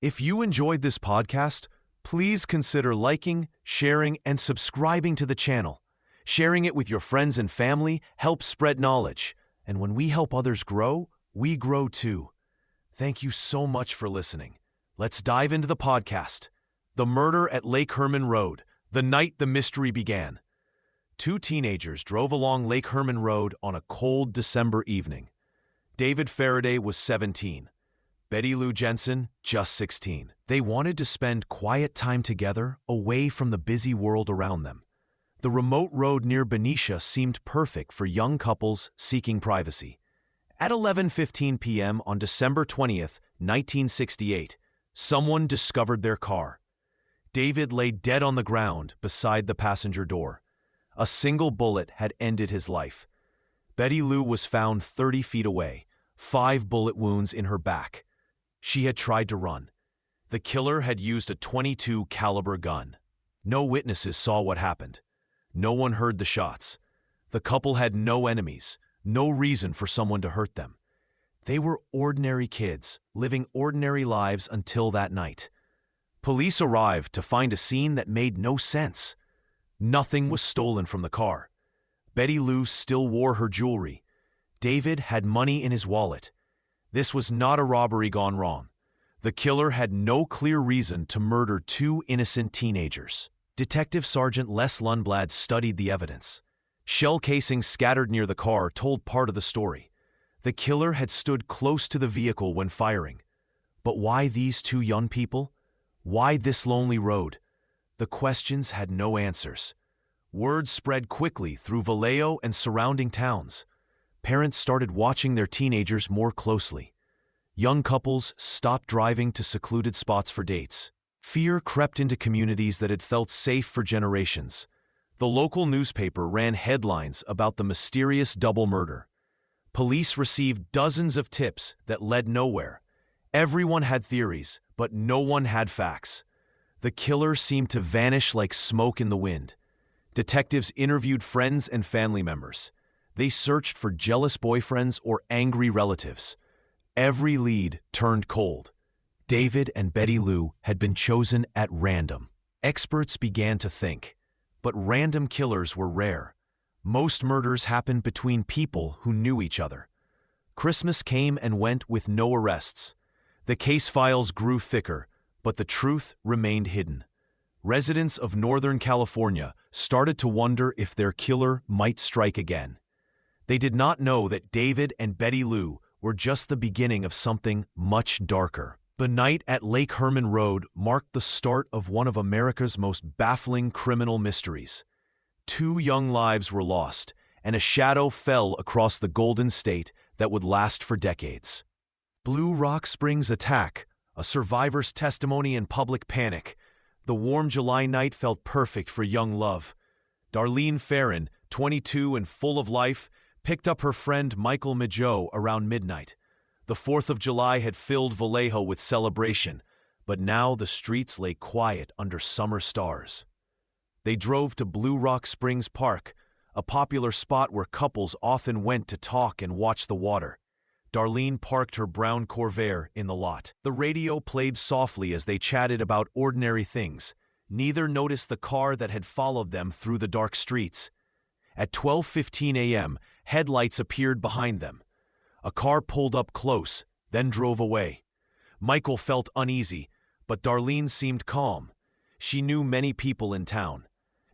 If you enjoyed this podcast, please consider liking, sharing, and subscribing to the channel. Sharing it with your friends and family helps spread knowledge. And when we help others grow, we grow too. Thank you so much for listening. Let's dive into the podcast. The murder at Lake Herman Road, the night the mystery began. Two teenagers drove along Lake Herman Road on a cold December evening. David Faraday was 17. Betty Lou Jensen, just 16. They wanted to spend quiet time together, away from the busy world around them. The remote road near Berryessa seemed perfect for young couples seeking privacy. At 11:15 p.m. on December 20th, 1968, someone discovered their car. David lay dead on the ground beside the passenger door. A single bullet had ended his life. Betty Lou was found 30 feet away, 5 bullet wounds in her back. She had tried to run. The killer had used a .22 caliber gun. No witnesses saw what happened. No one heard the shots. The couple had no enemies, no reason for someone to hurt them. They were ordinary kids, living ordinary lives until that night. Police arrived to find a scene that made no sense. Nothing was stolen from the car. Betty Lou still wore her jewelry. David had money in his wallet. This was not a robbery gone wrong. The killer had no clear reason to murder two innocent teenagers. Detective Sergeant Les Lundblad studied the evidence. Shell casings scattered near the car told part of the story. The killer had stood close to the vehicle when firing. But why these two young people? Why this lonely road? The questions had no answers. Word spread quickly through Vallejo and surrounding towns. Parents started watching their teenagers more closely. Young couples stopped driving to secluded spots for dates. Fear crept into communities that had felt safe for generations. The local newspaper ran headlines about the mysterious double murder. Police received dozens of tips that led nowhere. Everyone had theories, but no one had facts. The killer seemed to vanish like smoke in the wind. Detectives interviewed friends and family members. They searched for jealous boyfriends or angry relatives. Every lead turned cold. David and Betty Lou had been chosen at random. Experts began to think, but random killers were rare. Most murders happened between people who knew each other. Christmas came and went with no arrests. The case files grew thicker, but the truth remained hidden. Residents of Northern California started to wonder if their killer might strike again. They did not know that David and Betty Lou were just the beginning of something much darker. The night at Lake Herman Road marked the start of one of America's most baffling criminal mysteries. Two young lives were lost, and a shadow fell across the Golden State that would last for decades. Blue Rock Springs attack, a survivor's testimony in public panic. The warm July night felt perfect for young love. Darlene Ferrin, 22 and full of life, picked up her friend Michael Mageau around midnight. The 4th of July had filled Vallejo with celebration, but now the streets lay quiet under summer stars. They drove to Blue Rock Springs Park, a popular spot where couples often went to talk and watch the water. Darlene parked her brown Corvair in the lot. The radio played softly as they chatted about ordinary things. Neither noticed the car that had followed them through the dark streets. At 12:15 a.m., headlights appeared behind them. A car pulled up close, then drove away. Michael felt uneasy, but Darlene seemed calm. She knew many people in town.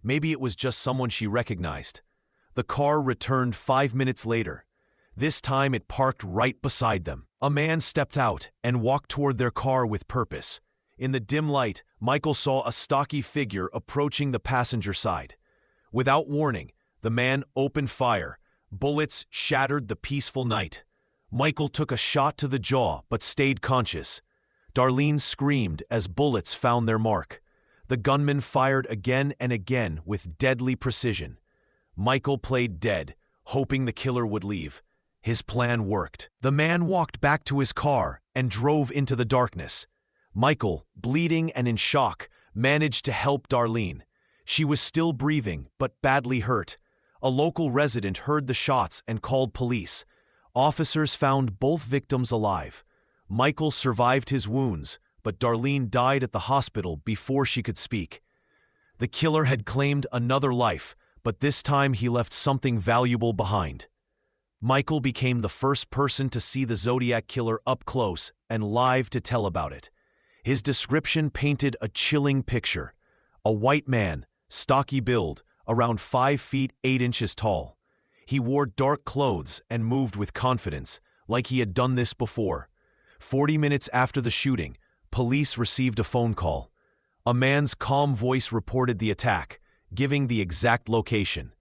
Maybe it was just someone she recognized. The car returned 5 minutes later. This time it parked right beside them. A man stepped out and walked toward their car with purpose. In the dim light, Michael saw a stocky figure approaching the passenger side. Without warning, the man opened fire. Bullets shattered the peaceful night. Michael took a shot to the jaw but stayed conscious. Darlene screamed as bullets found their mark. The gunman fired again and again with deadly precision. Michael played dead, hoping the killer would leave. His plan worked. The man walked back to his car and drove into the darkness. Michael, bleeding and in shock, managed to help Darlene. She was still breathing, but badly hurt. A local resident heard the shots and called police. Officers found both victims alive. Michael survived his wounds, but Darlene died at the hospital before she could speak. The killer had claimed another life, but this time he left something valuable behind. Michael became the first person to see the Zodiac Killer up close and live to tell about it. His description painted a chilling picture. A white man, stocky build, around 5 feet 8 inches tall. He wore dark clothes and moved with confidence, like he had done this before. 40 minutes after the shooting, police received a phone call. A man's calm voice reported the attack, giving the exact location.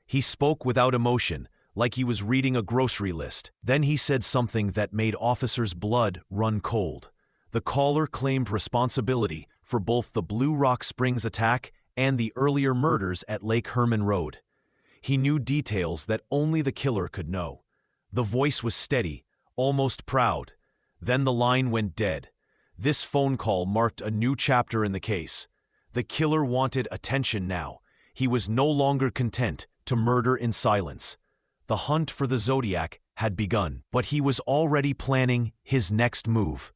He spoke without emotion, like he was reading a grocery list. Then he said something that made officers' blood run cold. The caller claimed responsibility for both the Blue Rock Springs attack and the earlier murders at Lake Herman Road. He knew details that only the killer could know. The voice was steady, almost proud. Then the line went dead. This phone call marked a new chapter in the case. The killer wanted attention now. He was no longer content to murder in silence. The hunt for the Zodiac had begun, but he was already planning his next move.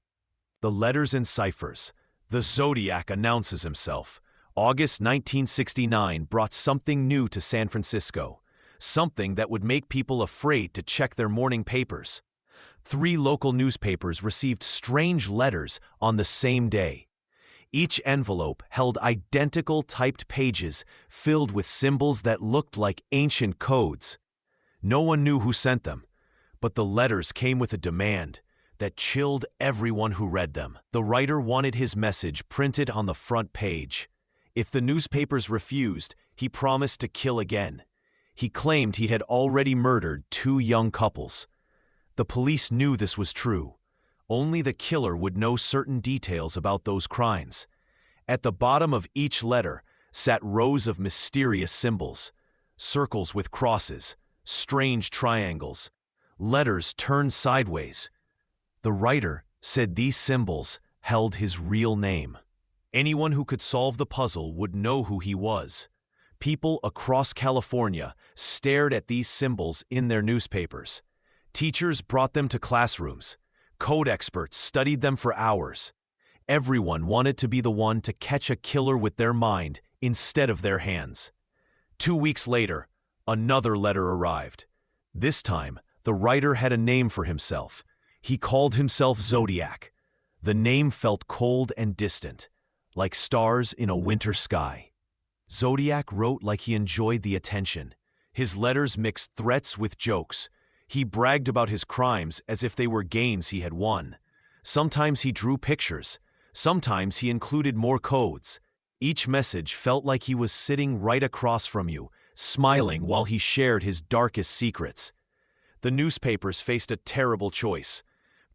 The letters in Ciphers. The Zodiac announces himself. August 1969 brought something new to San Francisco, something that would make people afraid to check their morning papers. 3 local newspapers received strange letters on the same day. Each envelope held identical typed pages filled with symbols that looked like ancient codes. No one knew who sent them, but the letters came with a demand that chilled everyone who read them. The writer wanted his message printed on the front page. If the newspapers refused, he promised to kill again. He claimed he had already murdered 2 young couples. The police knew this was true. Only the killer would know certain details about those crimes. At the bottom of each letter sat rows of mysterious symbols, circles with crosses, strange triangles, letters turned sideways. The writer said these symbols held his real name. Anyone who could solve the puzzle would know who he was. People across California stared at these symbols in their newspapers. Teachers brought them to classrooms. Code experts studied them for hours. Everyone wanted to be the one to catch a killer with their mind instead of their hands. 2 weeks later, another letter arrived. This time, the writer had a name for himself. He called himself Zodiac. The name felt cold and distant, like stars in a winter sky. Zodiac wrote like he enjoyed the attention. His letters mixed threats with jokes. He bragged about his crimes as if they were games he had won. Sometimes he drew pictures. Sometimes he included more codes. Each message felt like he was sitting right across from you, smiling while he shared his darkest secrets. The newspapers faced a terrible choice: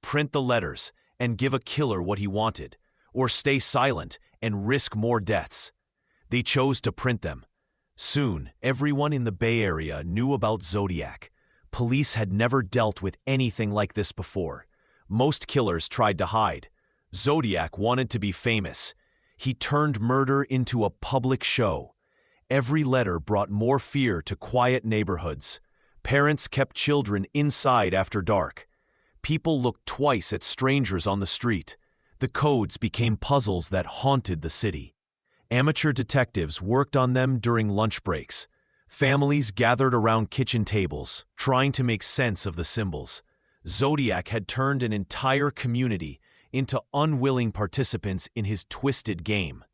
print the letters and give a killer what he wanted, or stay silent and risk more deaths. They chose to print them. Soon, everyone in the Bay Area knew about Zodiac. Police had never dealt with anything like this before. Most killers tried to hide. Zodiac wanted to be famous. He turned murder into a public show. Every letter brought more fear to quiet neighborhoods. Parents kept children inside after dark. People looked twice at strangers on the street. The codes became puzzles that haunted the city. Amateur detectives worked on them during lunch breaks. Families gathered around kitchen tables, trying to make sense of the symbols. Zodiac had turned an entire community into unwilling participants in his twisted game.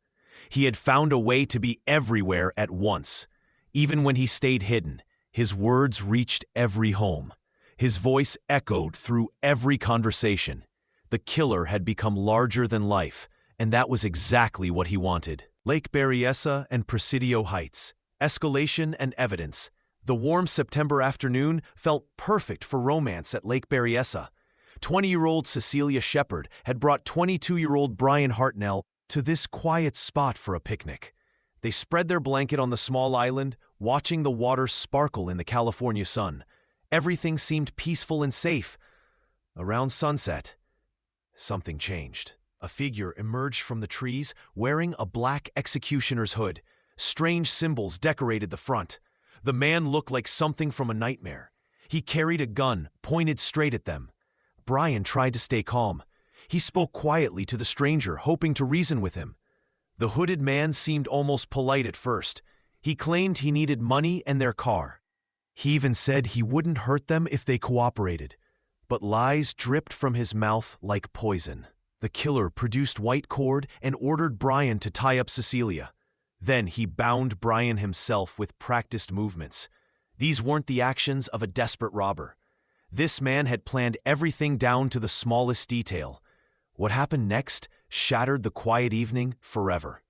He had found a way to be everywhere at once. Even when he stayed hidden, his words reached every home. His voice echoed through every conversation. The killer had become larger than life, and that was exactly what he wanted. Lake Berryessa and Presidio Heights. Escalation and evidence. The warm September afternoon felt perfect for romance at Lake Berryessa. 20-year-old Cecelia Shepard had brought 22-year-old Bryan Hartnell to this quiet spot for a picnic. They spread their blanket on the small island, watching the water sparkle in the California sun. Everything seemed peaceful and safe. Around sunset, something changed. A figure emerged from the trees wearing a black executioner's hood. Strange symbols decorated the front. The man looked like something from a nightmare. He carried a gun pointed straight at them. Bryan tried to stay calm. He spoke quietly to the stranger, hoping to reason with him. The hooded man seemed almost polite at first. He claimed he needed money and their car. He even said he wouldn't hurt them if they cooperated. But lies dripped from his mouth like poison. The killer produced white cord and ordered Bryan to tie up Cecelia. Then he bound Bryan himself with practiced movements. These weren't the actions of a desperate robber. This man had planned everything down to the smallest detail. What happened next shattered the quiet evening forever.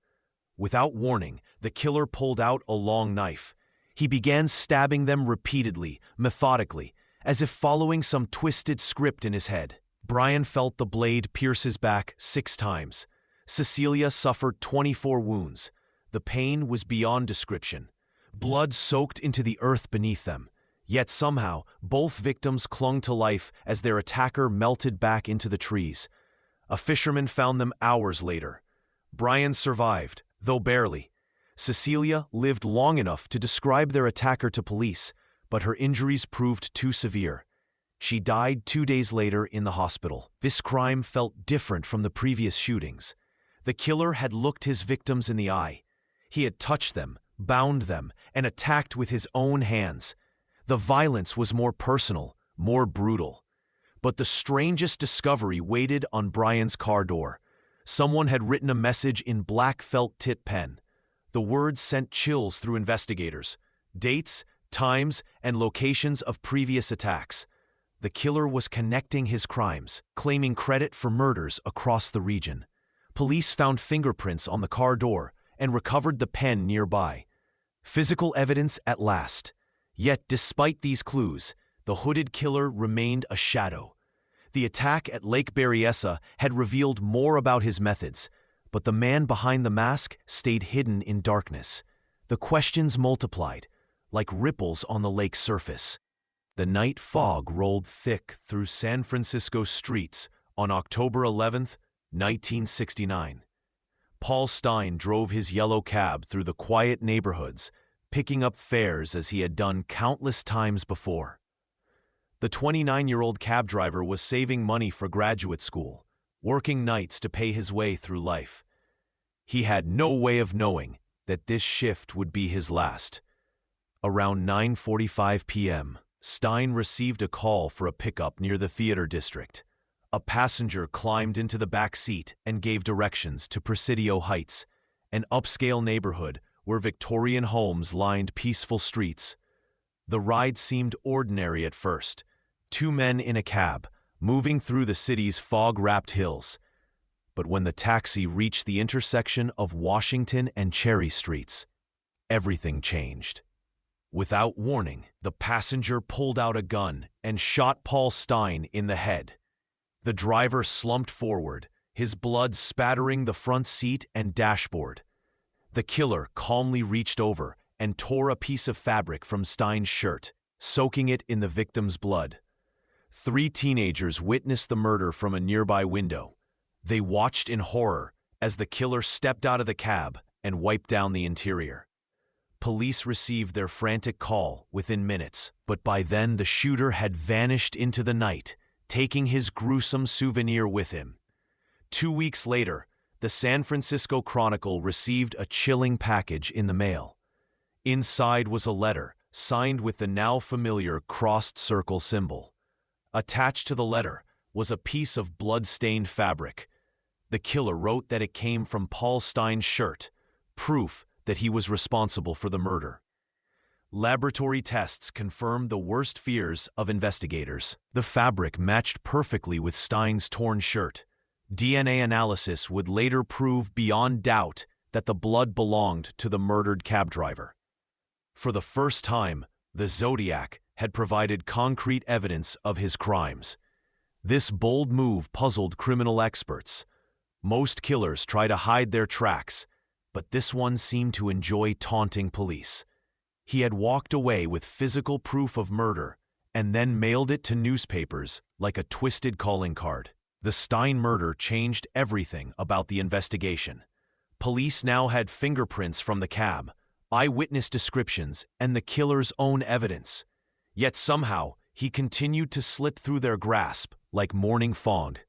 Without warning, the killer pulled out a long knife. He began stabbing them repeatedly, methodically, as if following some twisted script in his head. Bryan felt the blade pierce his back 6 times. Cecelia suffered 24 wounds. The pain was beyond description. Blood soaked into the earth beneath them. Yet somehow, both victims clung to life as their attacker melted back into the trees. A fisherman found them hours later. Bryan survived, though barely. Cecelia lived long enough to describe their attacker to police, but her injuries proved too severe. She died 2 days later in the hospital. This crime felt different from the previous shootings. The killer had looked his victims in the eye. He had touched them, bound them, and attacked with his own hands. The violence was more personal, more brutal. But the strangest discovery waited on Bryan's car door. Someone had written a message in black felt tip pen. The words sent chills through investigators. Dates, times, and locations of previous attacks. The killer was connecting his crimes, claiming credit for murders across the region. Police found fingerprints on the car door and recovered the pen nearby. Physical evidence at last. Yet, despite these clues, the hooded killer remained a shadow. The attack at Lake Berryessa had revealed more about his methods, but the man behind the mask stayed hidden in darkness. The questions multiplied, like ripples on the lake's surface. The night fog rolled thick through San Francisco streets on October 11, 1969. Paul Stine drove his yellow cab through the quiet neighborhoods, picking up fares as he had done countless times before. The 29-year-old cab driver was saving money for graduate school, working nights to pay his way through life. He had no way of knowing that this shift would be his last. Around 9:45 p.m., Stine received a call for a pickup near the theater district. A passenger climbed into the back seat and gave directions to Presidio Heights, an upscale neighborhood where Victorian homes lined peaceful streets. The ride seemed ordinary at first. 2 men in a cab, moving through the city's fog-wrapped hills. But when the taxi reached the intersection of Washington and Cherry Streets, everything changed. Without warning, the passenger pulled out a gun and shot Paul Stine in the head. The driver slumped forward, his blood spattering the front seat and dashboard. The killer calmly reached over and tore a piece of fabric from Stine's shirt, soaking it in the victim's blood. 3 teenagers witnessed the murder from a nearby window. They watched in horror as the killer stepped out of the cab and wiped down the interior. Police received their frantic call within minutes, but by then the shooter had vanished into the night, taking his gruesome souvenir with him. 2 weeks later, the San Francisco Chronicle received a chilling package in the mail. Inside was a letter, signed with the now familiar crossed circle symbol. Attached to the letter was a piece of blood-stained fabric. The killer wrote that it came from Paul Stine's shirt, proof that he was responsible for the murder. Laboratory tests confirmed the worst fears of investigators. The fabric matched perfectly with Stine's torn shirt. DNA analysis would later prove beyond doubt that the blood belonged to the murdered cab driver. For the first time, the Zodiac had provided concrete evidence of his crimes. This bold move puzzled criminal experts. Most killers try to hide their tracks, but this one seemed to enjoy taunting police. He had walked away with physical proof of murder and then mailed it to newspapers like a twisted calling card. The Stine murder changed everything about the investigation. Police now had fingerprints from the cab, eyewitness descriptions, and the killer's own evidence. Yet somehow, he continued to slip through their grasp like morning fog.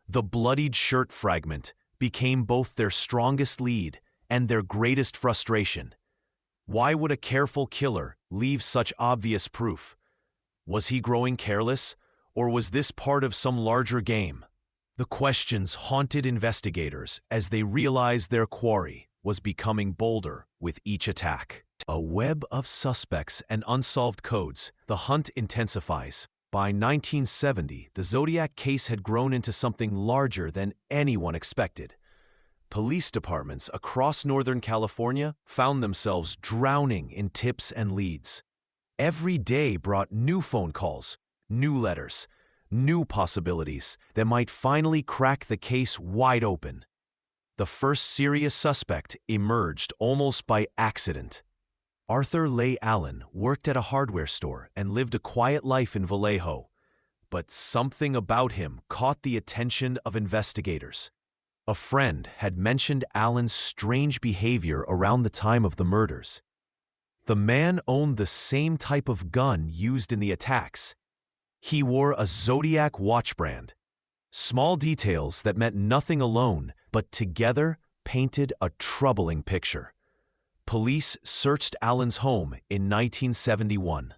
The bloodied shirt fragment became both their strongest lead and their greatest frustration. Why would a careful killer leave such obvious proof? Was he growing careless, or was this part of some larger game? The questions haunted investigators as they realized their quarry was becoming bolder with each attack. A web of suspects and unsolved codes, the hunt intensifies. By 1970, the Zodiac case had grown into something larger than anyone expected. Police departments across Northern California found themselves drowning in tips and leads. Every day brought new phone calls, new letters, new possibilities that might finally crack the case wide open. The first serious suspect emerged almost by accident. Arthur Leigh Allen worked at a hardware store and lived a quiet life in Vallejo, but something about him caught the attention of investigators. A friend had mentioned Allen's strange behavior around the time of the murders. The man owned the same type of gun used in the attacks. He wore a Zodiac watch brand. Small details that meant nothing alone, but together painted a troubling picture. Police searched Allen's home in 1971.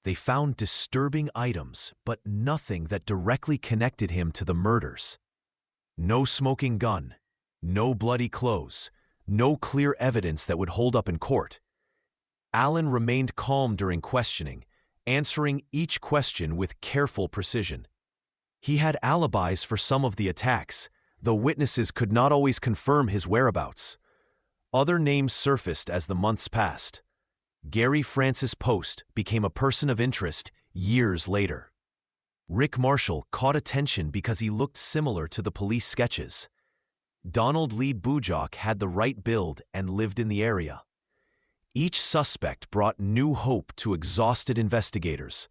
They found disturbing items, but nothing that directly connected him to the murders. No smoking gun, no bloody clothes, no clear evidence that would hold up in court. Allen remained calm during questioning, answering each question with careful precision. He had alibis for some of the attacks, though witnesses could not always confirm his whereabouts. Other names surfaced as the months passed. Gary Francis Post became a person of interest years later. Rick Marshall caught attention because he looked similar to the police sketches. Donald Lee Bujock had the right build and lived in the area. Each suspect brought new hope to exhausted investigators,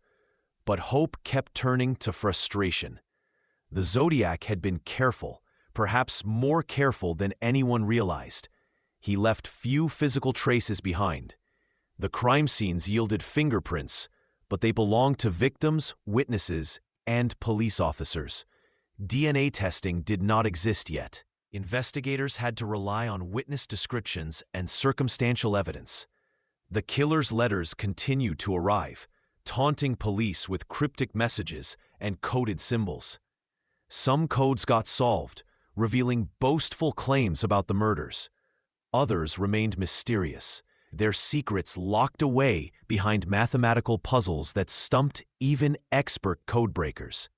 but hope kept turning to frustration. The Zodiac had been careful, perhaps more careful than anyone realized. He left few physical traces behind. The crime scenes yielded fingerprints, but they belonged to victims, witnesses, and police officers. DNA testing did not exist yet. Investigators had to rely on witness descriptions and circumstantial evidence. The killer's letters continued to arrive, taunting police with cryptic messages and coded symbols. Some codes got solved, revealing boastful claims about the murders. Others remained mysterious, their secrets locked away behind mathematical puzzles that stumped even expert codebreakers.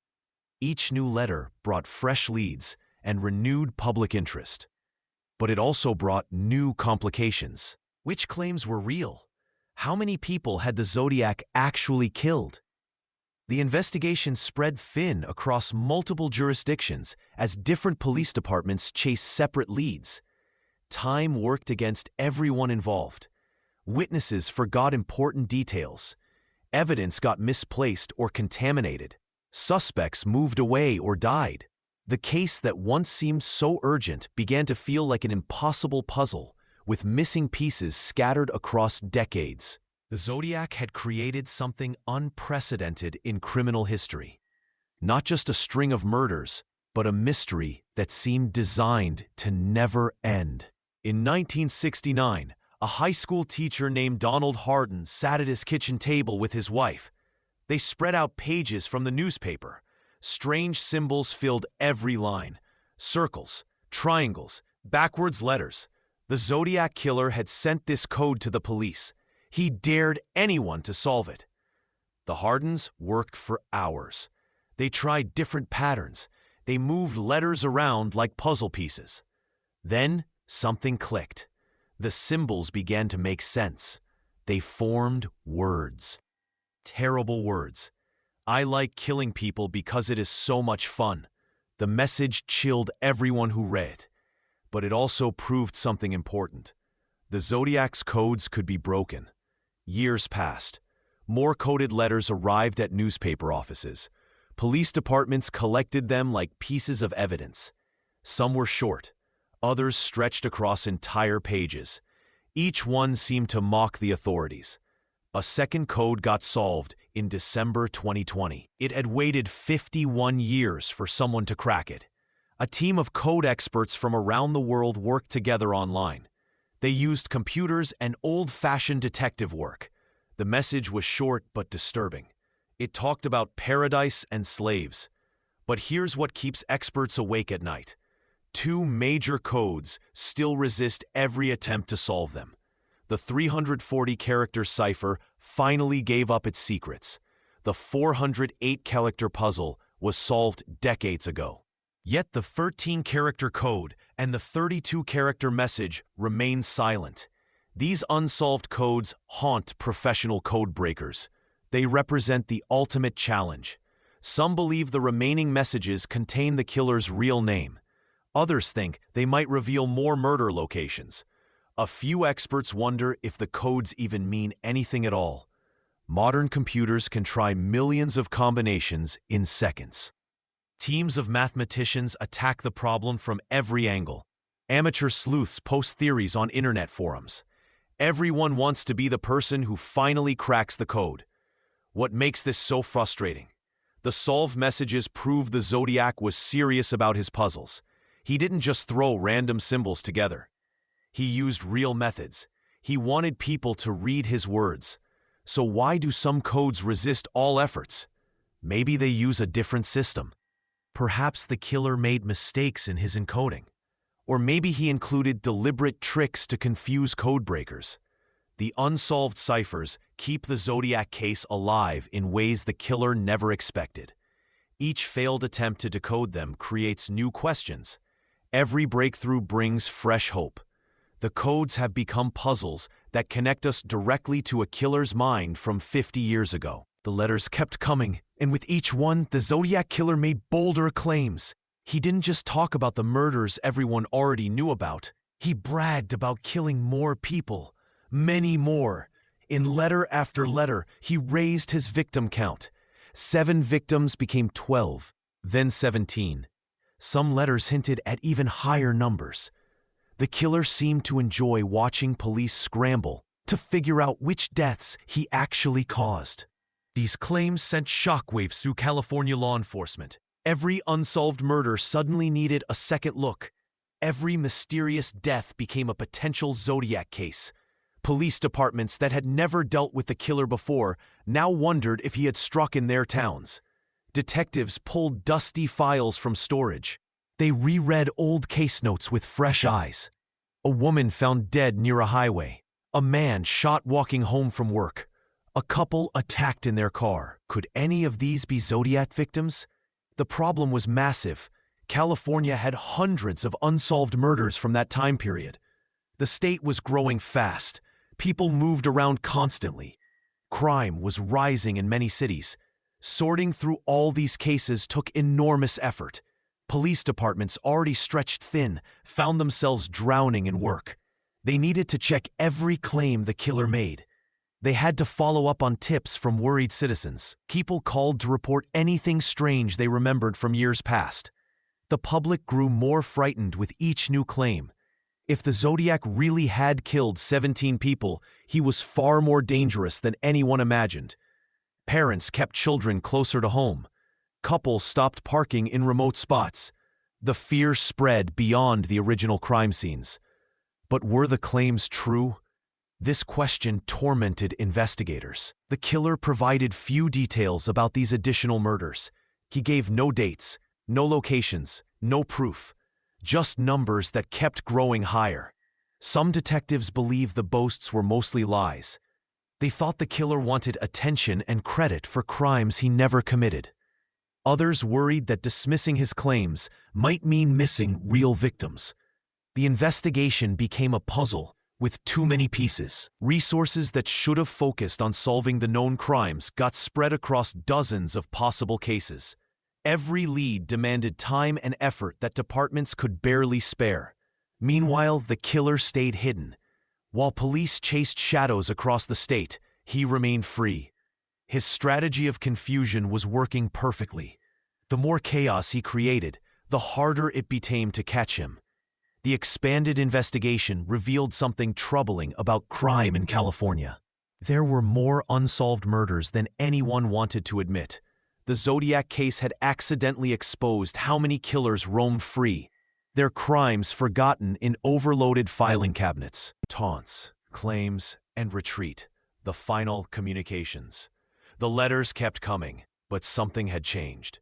Each new letter brought fresh leads and renewed public interest. But it also brought new complications. Which claims were real? How many people had the Zodiac actually killed? The investigation spread thin across multiple jurisdictions as different police departments chased separate leads. Time worked against everyone involved. Witnesses forgot important details. Evidence got misplaced or contaminated. Suspects moved away or died. The case that once seemed so urgent began to feel like an impossible puzzle, with missing pieces scattered across decades. The Zodiac had created something unprecedented in criminal history. Not just a string of murders, but a mystery that seemed designed to never end. In 1969, a high school teacher named Donald Harden sat at his kitchen table with his wife. They spread out pages from the newspaper. Strange symbols filled every line. Circles, triangles, backwards letters. The Zodiac Killer had sent this code to the police. He dared anyone to solve it. The Hardens worked for hours. They tried different patterns. They moved letters around like puzzle pieces. Then something clicked. The symbols began to make sense. They formed words. Terrible words. I like killing people because it is so much fun. The message chilled everyone who read. But it also proved something important. The Zodiac's codes could be broken. Years passed. More coded letters arrived at newspaper offices. Police departments collected them like pieces of evidence. Some were short. Others stretched across entire pages. Each one seemed to mock the authorities. A second code got solved in December 2020. It had waited 51 years for someone to crack it. A team of code experts from around the world worked together online. They used computers and old-fashioned detective work. The message was short but disturbing. It talked about paradise and slaves. But here's what keeps experts awake at night. Two major codes still resist every attempt to solve them. The 340-character cipher finally gave up its secrets. The 408-character puzzle was solved decades ago. Yet the 13-character code and the 32-character message remain silent. These unsolved codes haunt professional code breakers. They represent the ultimate challenge. Some believe the remaining messages contain the killer's real name. Others think they might reveal more murder locations. A few experts wonder if the codes even mean anything at all. Modern computers can try millions of combinations in seconds. Teams of mathematicians attack the problem from every angle. Amateur sleuths post theories on internet forums. Everyone wants to be the person who finally cracks the code. What makes this so frustrating? The solved messages prove the Zodiac was serious about his puzzles. He didn't just throw random symbols together. He used real methods. He wanted people to read his words. So why do some codes resist all efforts? Maybe they use a different system. Perhaps the killer made mistakes in his encoding. Or maybe he included deliberate tricks to confuse code breakers. The unsolved ciphers keep the Zodiac case alive in ways the killer never expected. Each failed attempt to decode them creates new questions. Every breakthrough brings fresh hope. The codes have become puzzles that connect us directly to a killer's mind from 50 years ago. The letters kept coming, and with each one, the Zodiac Killer made bolder claims. He didn't just talk about the murders everyone already knew about. He bragged about killing more people, many more. In letter after letter, he raised his victim count. 7 victims became 12, then 17. Some letters hinted at even higher numbers. The killer seemed to enjoy watching police scramble to figure out which deaths he actually caused. These claims sent shockwaves through California law enforcement. Every unsolved murder suddenly needed a second look. Every mysterious death became a potential Zodiac case. Police departments that had never dealt with the killer before now wondered if he had struck in their towns. Detectives pulled dusty files from storage. They reread old case notes with fresh eyes. A woman found dead near a highway. A man shot walking home from work. A couple attacked in their car. Could any of these be Zodiac victims? The problem was massive. California had hundreds of unsolved murders from that time period. The state was growing fast. People moved around constantly. Crime was rising in many cities. Sorting through all these cases took enormous effort. Police departments, already stretched thin, found themselves drowning in work. They needed to check every claim the killer made. They had to follow up on tips from worried citizens. People called to report anything strange they remembered from years past. The public grew more frightened with each new claim. If the Zodiac really had killed 17 people, he was far more dangerous than anyone imagined. Parents kept children closer to home. Couples stopped parking in remote spots. The fear spread beyond the original crime scenes. But were the claims true? This question tormented investigators. The killer provided few details about these additional murders. He gave no dates, no locations, no proof, just numbers that kept growing higher. Some detectives believed the boasts were mostly lies. They thought the killer wanted attention and credit for crimes he never committed. Others worried that dismissing his claims might mean missing real victims. The investigation became a puzzle with too many pieces. Resources that should have focused on solving the known crimes got spread across dozens of possible cases. Every lead demanded time and effort that departments could barely spare. Meanwhile, the killer stayed hidden. While police chased shadows across the state, he remained free. His strategy of confusion was working perfectly. The more chaos he created, the harder it became to catch him. The expanded investigation revealed something troubling about crime in California. There were more unsolved murders than anyone wanted to admit. The Zodiac case had accidentally exposed how many killers roamed free, their crimes forgotten in overloaded filing cabinets. Taunts, claims, and retreat, the final communications. The letters kept coming, but something had changed.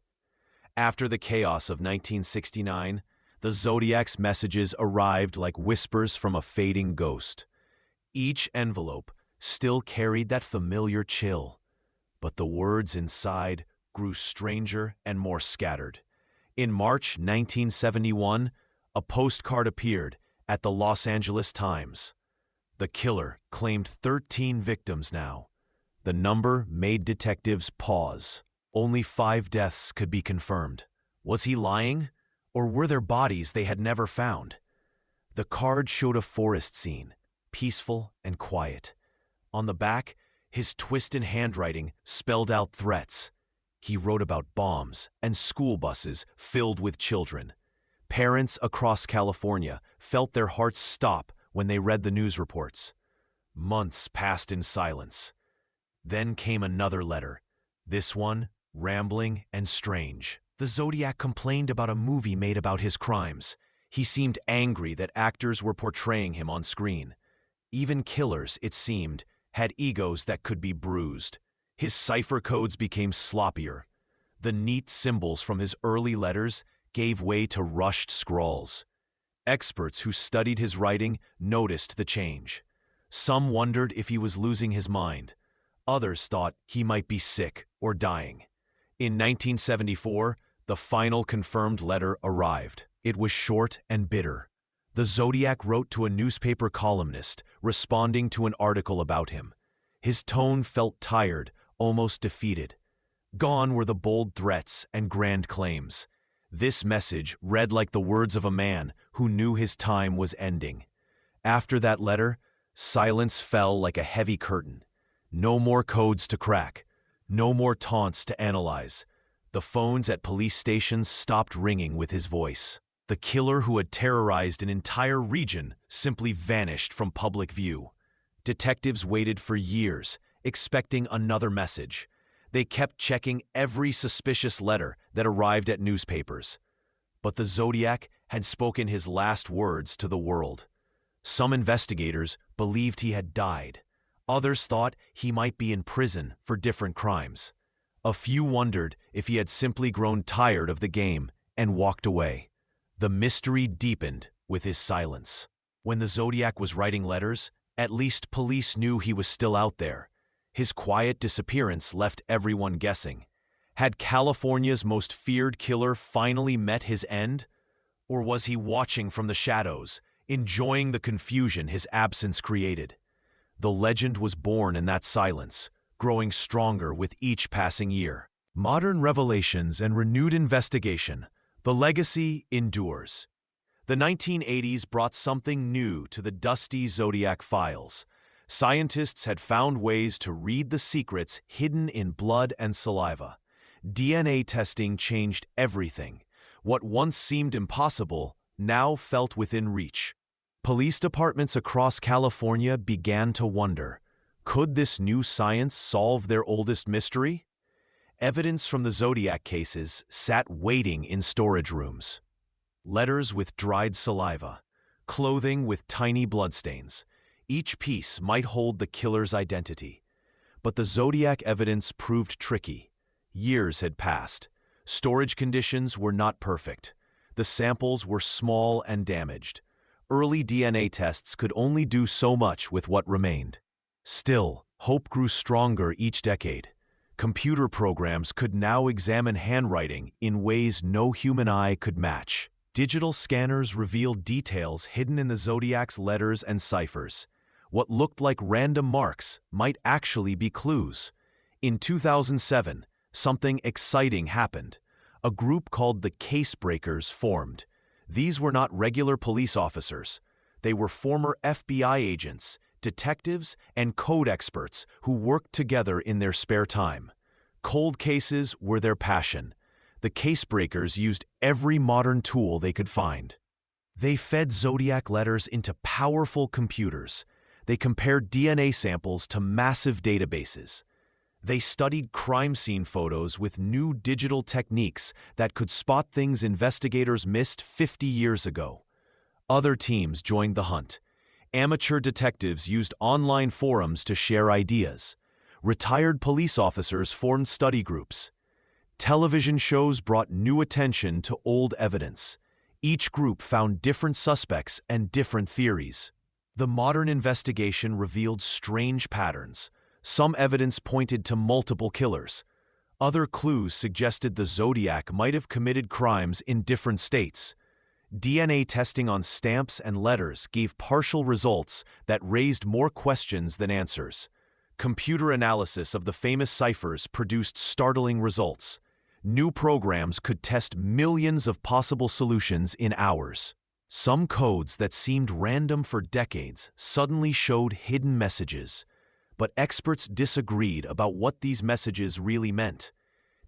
After the chaos of 1969, the Zodiac's messages arrived like whispers from a fading ghost. Each envelope still carried that familiar chill, but the words inside grew stranger and more scattered. In March 1971, a postcard appeared at the Los Angeles Times. The killer claimed 13 victims now. The number made detectives pause. Only 5 deaths could be confirmed. Was he lying? Or were there bodies they had never found? The card showed a forest scene, peaceful and quiet. On the back, his twisted handwriting spelled out threats. He wrote about bombs and school buses filled with children. Parents across California felt their hearts stop when they read the news reports. Months passed in silence. Then came another letter, this one rambling and strange. The Zodiac complained about a movie made about his crimes. He seemed angry that actors were portraying him on screen. Even killers, it seemed, had egos that could be bruised. His cipher codes became sloppier. The neat symbols from his early letters gave way to rushed scrawls. Experts who studied his writing noticed the change. Some wondered if he was losing his mind. Others thought he might be sick or dying. In 1974, the final confirmed letter arrived. It was short and bitter. The Zodiac wrote to a newspaper columnist, responding to an article about him. His tone felt tired, almost defeated. Gone were the bold threats and grand claims. This message read like the words of a man who knew his time was ending. After that letter, silence fell like a heavy curtain. No more codes to crack. No more taunts to analyze. The phones at police stations stopped ringing with his voice. The killer who had terrorized an entire region simply vanished from public view. Detectives waited for years, expecting another message. They kept checking every suspicious letter that arrived at newspapers. But the Zodiac had spoken his last words to the world. Some investigators believed he had died. Others thought he might be in prison for different crimes. A few wondered if he had simply grown tired of the game and walked away. The mystery deepened with his silence. When the Zodiac was writing letters, at least police knew he was still out there. His quiet disappearance left everyone guessing. Had California's most feared killer finally met his end? Or was he watching from the shadows, enjoying the confusion his absence created? The legend was born in that silence, growing stronger with each passing year. Modern revelations and renewed investigation, the legacy endures. The 1980s brought something new to the dusty Zodiac files. Scientists had found ways to read the secrets hidden in blood and saliva. DNA testing changed everything. What once seemed impossible now felt within reach. Police departments across California began to wonder, could this new science solve their oldest mystery? Evidence from the Zodiac cases sat waiting in storage rooms. Letters with dried saliva, clothing with tiny bloodstains. Each piece might hold the killer's identity. But the Zodiac evidence proved tricky. Years had passed. Storage conditions were not perfect. The samples were small and damaged. Early DNA tests could only do so much with what remained. Still, hope grew stronger each decade. Computer programs could now examine handwriting in ways no human eye could match. Digital scanners revealed details hidden in the Zodiac's letters and ciphers. What looked like random marks might actually be clues. In 2007, something exciting happened. A group called the Case Breakers formed. These were not regular police officers. They were former FBI agents, detectives, and code experts who worked together in their spare time. Cold cases were their passion. The Case Breakers used every modern tool they could find. They fed Zodiac letters into powerful computers. They compared DNA samples to massive databases. They studied crime scene photos with new digital techniques that could spot things investigators missed 50 years ago. Other teams joined the hunt. Amateur detectives used online forums to share ideas. Retired police officers formed study groups. Television shows brought new attention to old evidence. Each group found different suspects and different theories. The modern investigation revealed strange patterns. Some evidence pointed to multiple killers. Other clues suggested the Zodiac might have committed crimes in different states. DNA testing on stamps and letters gave partial results that raised more questions than answers. Computer analysis of the famous ciphers produced startling results. New programs could test millions of possible solutions in hours. Some codes that seemed random for decades suddenly showed hidden messages. But experts disagreed about what these messages really meant.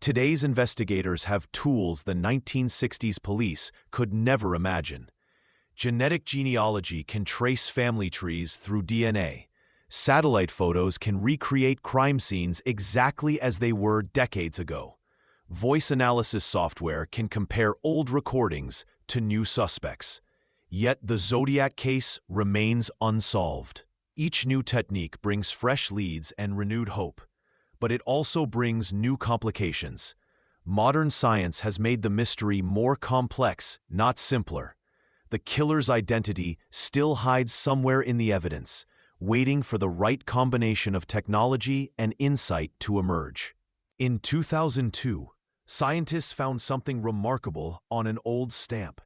Today's investigators have tools the 1960s police could never imagine. Genetic genealogy can trace family trees through DNA. Satellite photos can recreate crime scenes exactly as they were decades ago. Voice analysis software can compare old recordings to new suspects. Yet the Zodiac case remains unsolved. Each new technique brings fresh leads and renewed hope. But it also brings new complications. Modern science has made the mystery more complex, not simpler. The killer's identity still hides somewhere in the evidence, waiting for the right combination of technology and insight to emerge. In 2002, scientists found something remarkable on an old stamp.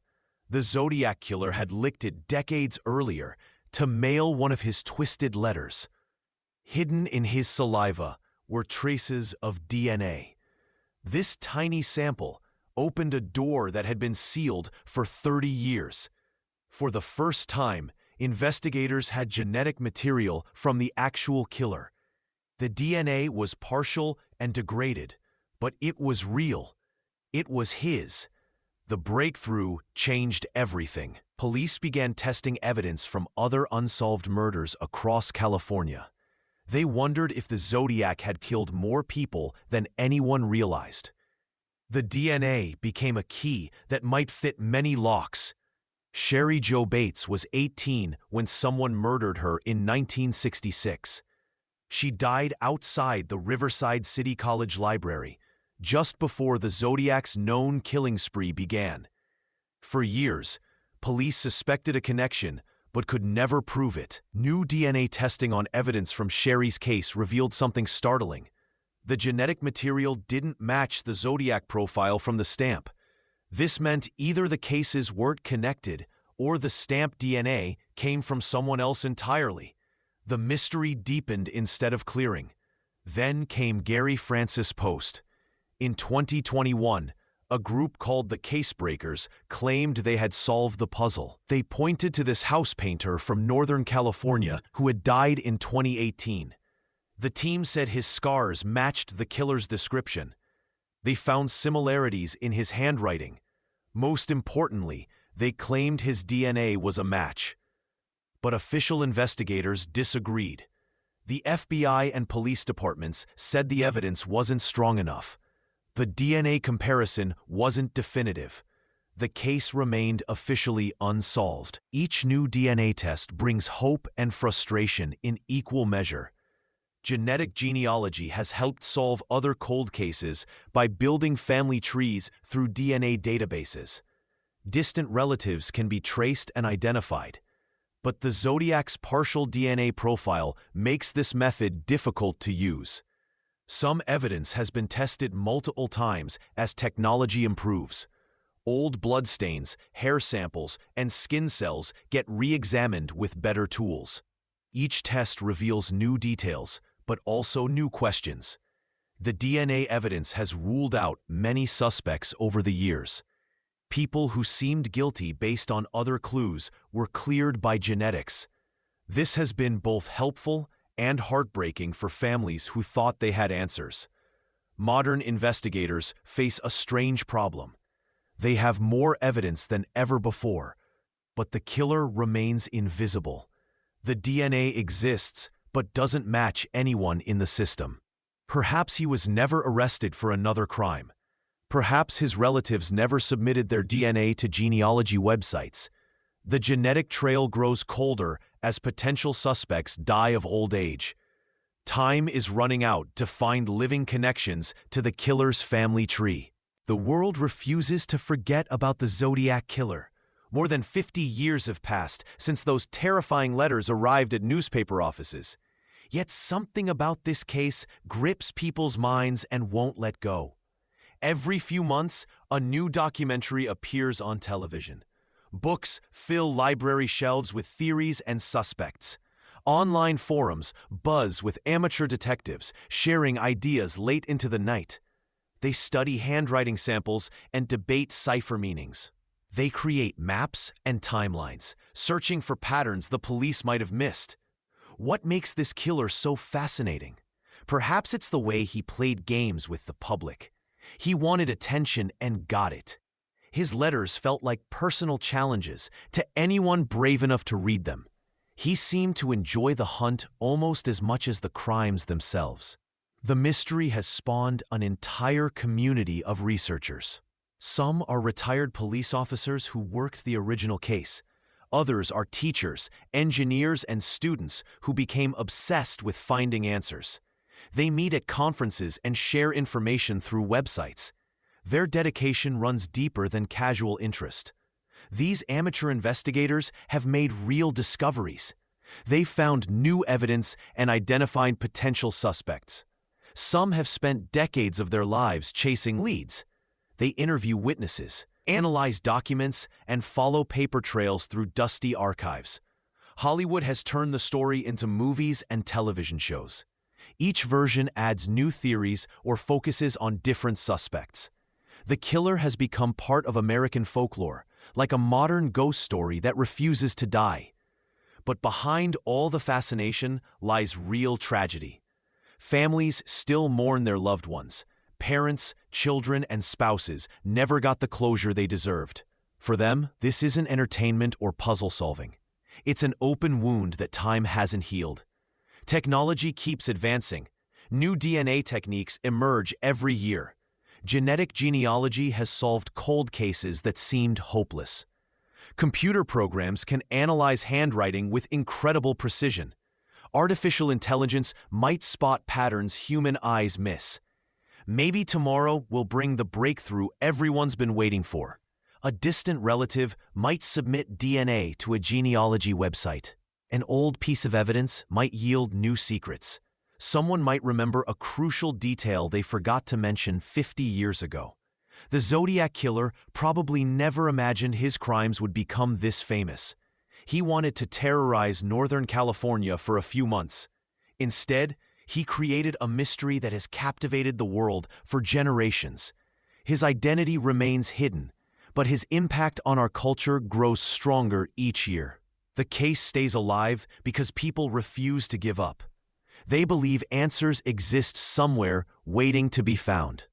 The Zodiac Killer had licked it decades earlier to mail one of his twisted letters. Hidden in his saliva were traces of DNA. This tiny sample opened a door that had been sealed for 30 years. For the first time, investigators had genetic material from the actual killer. The DNA was partial and degraded, but it was real. It was his. The breakthrough changed everything. Police began testing evidence from other unsolved murders across California. They wondered if the Zodiac had killed more people than anyone realized. The DNA became a key that might fit many locks. Sherry Jo Bates was 18 when someone murdered her in 1966. She died outside the Riverside City College library, just before the Zodiac's known killing spree began. For years, police suspected a connection, but could never prove it. New DNA testing on evidence from Sherry's case revealed something startling. The genetic material didn't match the Zodiac profile from the stamp. This meant either the cases weren't connected or the stamp DNA came from someone else entirely. The mystery deepened instead of clearing. Then came Gary Francis Post. In 2021, a group called the Casebreakers claimed they had solved the puzzle. They pointed to this house painter from Northern California who had died in 2018. The team said his scars matched the killer's description. They found similarities in his handwriting. Most importantly, they claimed his DNA was a match. But official investigators disagreed. The FBI and police departments said the evidence wasn't strong enough. The DNA comparison wasn't definitive. The case remained officially unsolved. Each new DNA test brings hope and frustration in equal measure. Genetic genealogy has helped solve other cold cases by building family trees through DNA databases. Distant relatives can be traced and identified. But the Zodiac's partial DNA profile makes this method difficult to use. Some evidence has been tested multiple times as technology improves. Old bloodstains, hair samples, and skin cells get re-examined with better tools. Each test reveals new details, but also new questions. The DNA evidence has ruled out many suspects over the years. People who seemed guilty based on other clues were cleared by genetics. This has been both helpful and heartbreaking for families who thought they had answers. Modern investigators face a strange problem. They have more evidence than ever before, but the killer remains invisible. The DNA exists, but doesn't match anyone in the system. Perhaps he was never arrested for another crime. Perhaps his relatives never submitted their DNA to genealogy websites. The genetic trail grows colder as potential suspects die of old age. Time is running out to find living connections to the killer's family tree. The world refuses to forget about the Zodiac Killer. More than 50 years have passed since those terrifying letters arrived at newspaper offices. Yet something about this case grips people's minds and won't let go. Every few months, a new documentary appears on television. Books fill library shelves with theories and suspects. Online forums buzz with amateur detectives sharing ideas late into the night. They study handwriting samples and debate cipher meanings. They create maps and timelines, searching for patterns the police might have missed. What makes this killer so fascinating? Perhaps it's the way he played games with the public. He wanted attention and got it. His letters felt like personal challenges to anyone brave enough to read them. He seemed to enjoy the hunt almost as much as the crimes themselves. The mystery has spawned an entire community of researchers. Some are retired police officers who worked the original case. Others are teachers, engineers, and students who became obsessed with finding answers. They meet at conferences and share information through websites. Their dedication runs deeper than casual interest. These amateur investigators have made real discoveries. They found new evidence and identified potential suspects. Some have spent decades of their lives chasing leads. They interview witnesses, analyze documents, and follow paper trails through dusty archives. Hollywood has turned the story into movies and television shows. Each version adds new theories or focuses on different suspects. The killer has become part of American folklore, like a modern ghost story that refuses to die. But behind all the fascination lies real tragedy. Families still mourn their loved ones. Parents, children, and spouses never got the closure they deserved. For them, this isn't entertainment or puzzle solving. It's an open wound that time hasn't healed. Technology keeps advancing. New DNA techniques emerge every year. Genetic genealogy has solved cold cases that seemed hopeless. Computer programs can analyze handwriting with incredible precision. Artificial intelligence might spot patterns human eyes miss. Maybe tomorrow will bring the breakthrough everyone's been waiting for. A distant relative might submit DNA to a genealogy website. An old piece of evidence might yield new secrets. Someone might remember a crucial detail they forgot to mention 50 years ago. The Zodiac Killer probably never imagined his crimes would become this famous. He wanted to terrorize Northern California for a few months. Instead, he created a mystery that has captivated the world for generations. His identity remains hidden, but his impact on our culture grows stronger each year. The case stays alive because people refuse to give up. They believe answers exist somewhere waiting to be found.